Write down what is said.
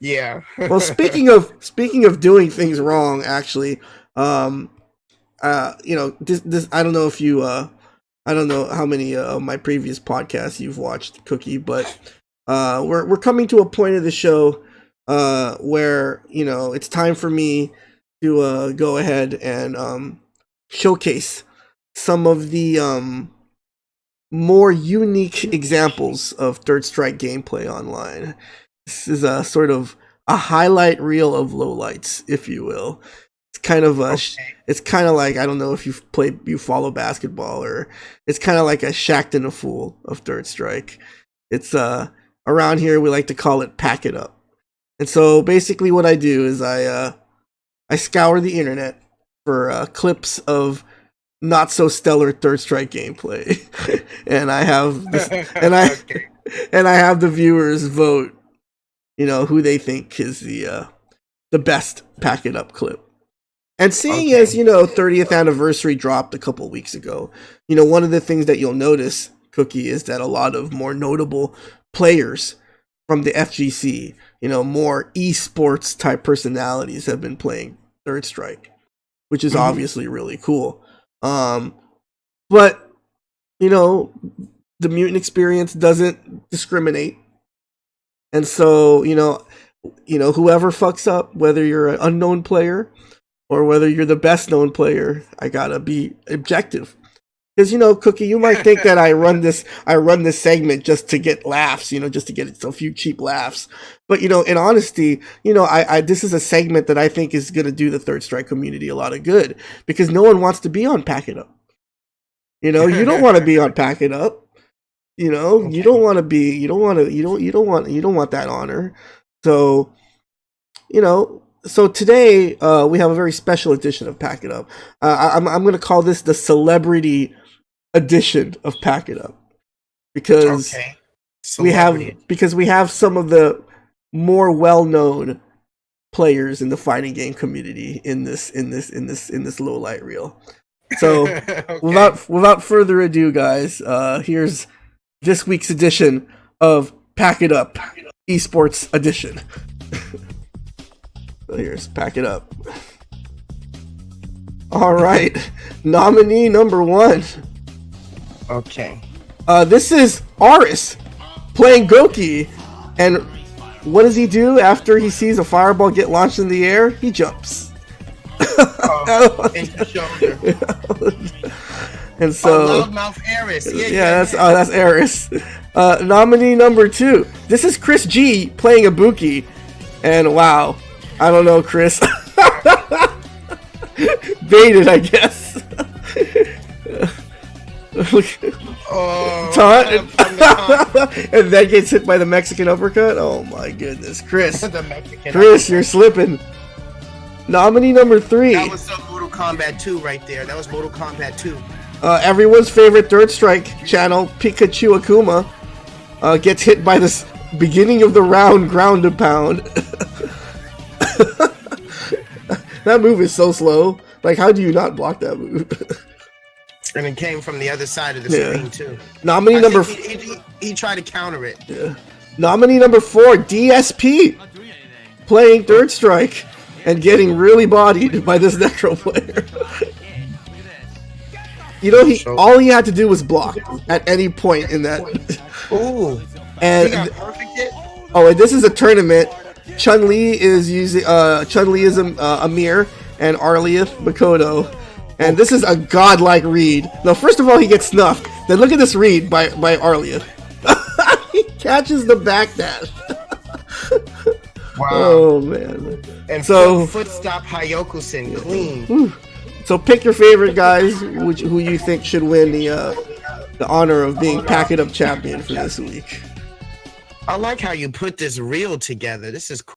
Yeah. Well, speaking of doing things wrong, actually, this I don't know if you I don't know how many of my previous podcasts you've watched, Cookie, but we're coming to a point of the show where it's time for me to go ahead and showcase some of the more unique examples of Third Strike gameplay online. This is a sort of a highlight reel of lowlights, if you will. It's kind of it's kind of like, I don't know if you follow basketball, or it's kind of like a Shacked and a Fool of Third Strike. It's around here we like to call it pack it up. And so basically what I do is I scour the internet for clips of not so stellar Third Strike gameplay, and I have this, Okay. and I have the viewers vote, who they think is the best pack it up clip. And seeing as 30th anniversary dropped a couple weeks ago, one of the things that you'll notice, Cookie, is that a lot of more notable players from the FGC, more esports type personalities have been playing Third Strike, which is obviously really cool. But the Mutant experience doesn't discriminate, and so whoever fucks up, whether you're an unknown player or whether you're the best known player, I gotta be objective. Because Cookie, you might think that I run this segment just to get laughs, just to get a few cheap laughs. But in honesty, I this is a segment that I think is gonna do the Third Strike community a lot of good, because no one wants to be on Pack It Up. You don't want to be on Pack It Up. You don't want to be. You don't want that honor. So, So today we have a very special edition of Pack It Up. I'm going to call this the celebrity edition of Pack It Up, because we have some of the more well-known players in the fighting game community in this low light reel. So without further ado, guys, here's this week's edition of Pack It Up Esports Edition. So here's Pack It Up. All right, nominee number 1. Okay. This is Aris playing Goki, and what does he do after he sees a fireball get launched in the air? He jumps. Into shoulder. And so, loudmouth Aris. That's Aris. Nominee number 2. This is Chris G playing Ibuki, and wow, I don't know, Chris. Baited, I guess. Taunt, and then gets hit by the Mexican uppercut. Oh my goodness, Chris! Chris, you're slipping. Nominee number 3. That was some Mortal Kombat 2 right there. That was Mortal Kombat 2. Everyone's favorite Third Strike channel, Pikachu Akuma, gets hit by this beginning of the round ground and pound. That move is so slow. Like, how do you not block that move? And it came from the other side of the screen too. Nominee number he tried to counter it. Yeah. Nominee number 4, DSP, playing Third Strike and getting really bodied by this Necro player. All he had to do was block at any point in that. Ooh. And he got perfect hit? and this is a tournament. Chun-Li is using Amir, and Arlieth Makoto. And this is a godlike read. Now, first of all, he gets snuffed. Then look at this read by Arlieth. He catches the backdash. Wow. Oh, man. And so foot stop Hayoku-sen clean. Whew. So pick your favorite guys, who you think should win the honor of being Pack It Up champion for this week. I like how you put this reel together. This is cool.